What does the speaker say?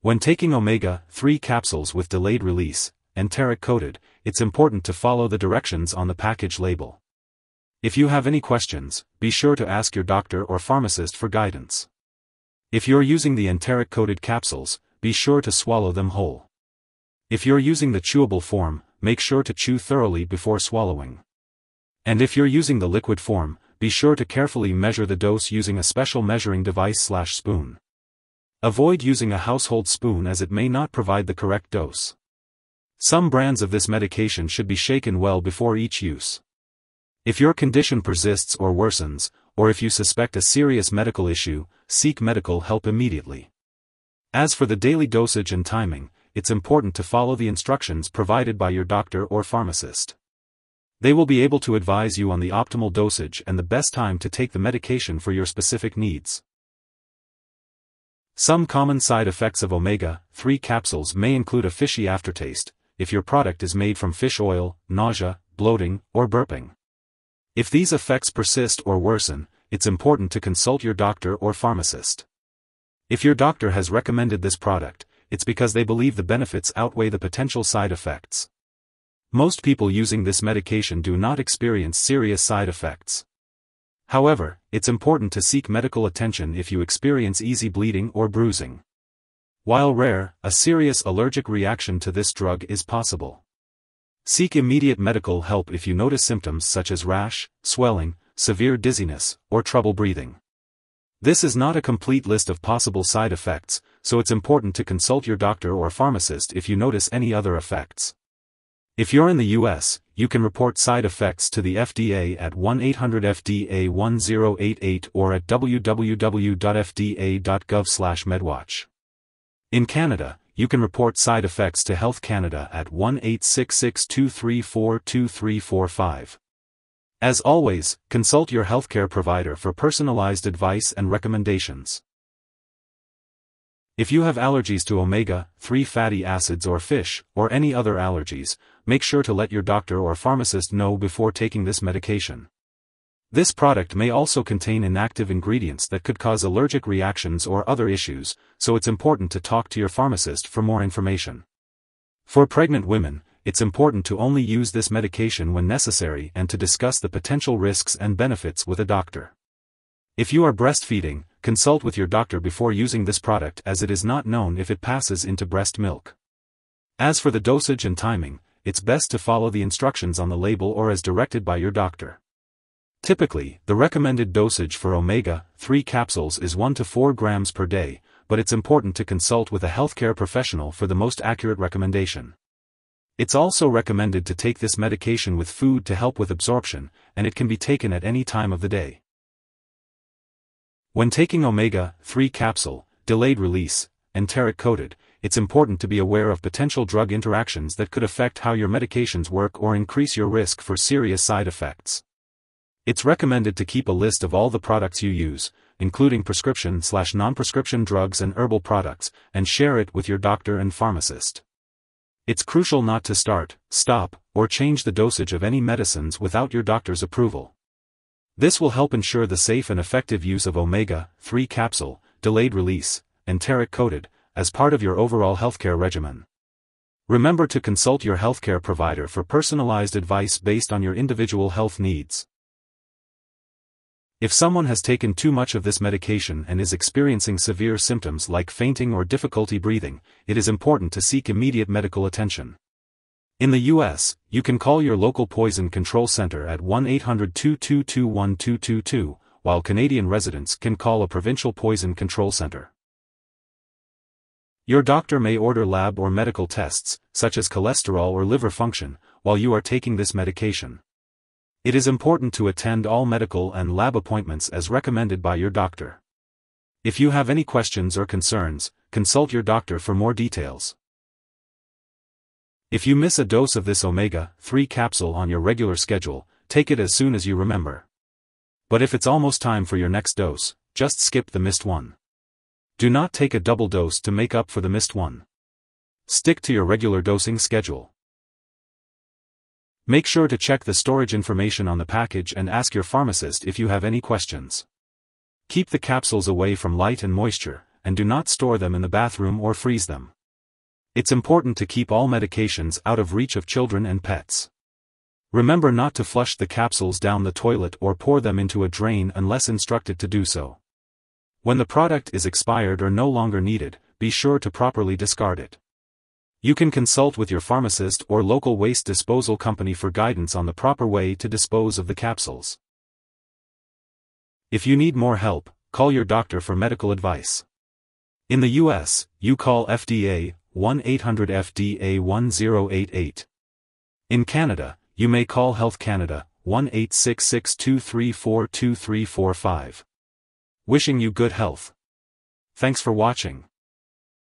When taking omega-3 capsules with delayed release, enteric-coated, it's important to follow the directions on the package label. If you have any questions, be sure to ask your doctor or pharmacist for guidance. If you're using the enteric-coated capsules, be sure to swallow them whole. If you're using the chewable form, make sure to chew thoroughly before swallowing. And if you're using the liquid form, be sure to carefully measure the dose using a special measuring device/spoon. Avoid using a household spoon as it may not provide the correct dose. Some brands of this medication should be shaken well before each use. If your condition persists or worsens, or if you suspect a serious medical issue, seek medical help immediately. As for the daily dosage and timing, it's important to follow the instructions provided by your doctor or pharmacist. They will be able to advise you on the optimal dosage and the best time to take the medication for your specific needs. Some common side effects of omega-3 capsules may include a fishy aftertaste, if your product is made from fish oil, nausea, bloating, or burping. If these effects persist or worsen, it's important to consult your doctor or pharmacist. If your doctor has recommended this product, it's because they believe the benefits outweigh the potential side effects. Most people using this medication do not experience serious side effects. However, it's important to seek medical attention if you experience easy bleeding or bruising. While rare, a serious allergic reaction to this drug is possible. Seek immediate medical help if you notice symptoms such as rash, swelling, severe dizziness, or trouble breathing. This is not a complete list of possible side effects, so it's important to consult your doctor or pharmacist if you notice any other effects. If you're in the US, you can report side effects to the FDA at 1-800-FDA-1088 or at www.fda.gov/medwatch. In Canada, you can report side effects to Health Canada at 1-866-234-2345. As always, consult your healthcare provider for personalized advice and recommendations. If you have allergies to omega-3 fatty acids or fish, or any other allergies, make sure to let your doctor or pharmacist know before taking this medication. This product may also contain inactive ingredients that could cause allergic reactions or other issues, so it's important to talk to your pharmacist for more information. For pregnant women, it's important to only use this medication when necessary and to discuss the potential risks and benefits with a doctor. If you are breastfeeding, consult with your doctor before using this product as it is not known if it passes into breast milk. As for the dosage and timing, it's best to follow the instructions on the label or as directed by your doctor. Typically, the recommended dosage for omega-3 capsules is 1 to 4 grams per day, but it's important to consult with a healthcare professional for the most accurate recommendation. It's also recommended to take this medication with food to help with absorption, and it can be taken at any time of the day. When taking omega-3 capsule, delayed release, enteric-coated, it's important to be aware of potential drug interactions that could affect how your medications work or increase your risk for serious side effects. It's recommended to keep a list of all the products you use, including prescription/non-prescription drugs and herbal products, and share it with your doctor and pharmacist. It's crucial not to start, stop, or change the dosage of any medicines without your doctor's approval. This will help ensure the safe and effective use of omega-3 capsule, delayed release, enteric-coated, as part of your overall healthcare regimen. Remember to consult your healthcare provider for personalized advice based on your individual health needs. If someone has taken too much of this medication and is experiencing severe symptoms like fainting or difficulty breathing, it is important to seek immediate medical attention. In the US, you can call your local poison control center at 1-800-222-1222, while Canadian residents can call a provincial poison control center. Your doctor may order lab or medical tests, such as cholesterol or liver function, while you are taking this medication. It is important to attend all medical and lab appointments as recommended by your doctor. If you have any questions or concerns, consult your doctor for more details. If you miss a dose of this omega-3 capsule on your regular schedule, take it as soon as you remember. But if it's almost time for your next dose, just skip the missed one. Do not take a double dose to make up for the missed one. Stick to your regular dosing schedule. Make sure to check the storage information on the package and ask your pharmacist if you have any questions. Keep the capsules away from light and moisture, and do not store them in the bathroom or freeze them. It's important to keep all medications out of reach of children and pets. Remember not to flush the capsules down the toilet or pour them into a drain unless instructed to do so. When the product is expired or no longer needed, be sure to properly discard it. You can consult with your pharmacist or local waste disposal company for guidance on the proper way to dispose of the capsules. If you need more help, call your doctor for medical advice. In the US, you call FDA, 1-800-FDA-1088. In Canada, you may call Health Canada, 1-866-234-2345. Wishing you good health. Thanks for watching.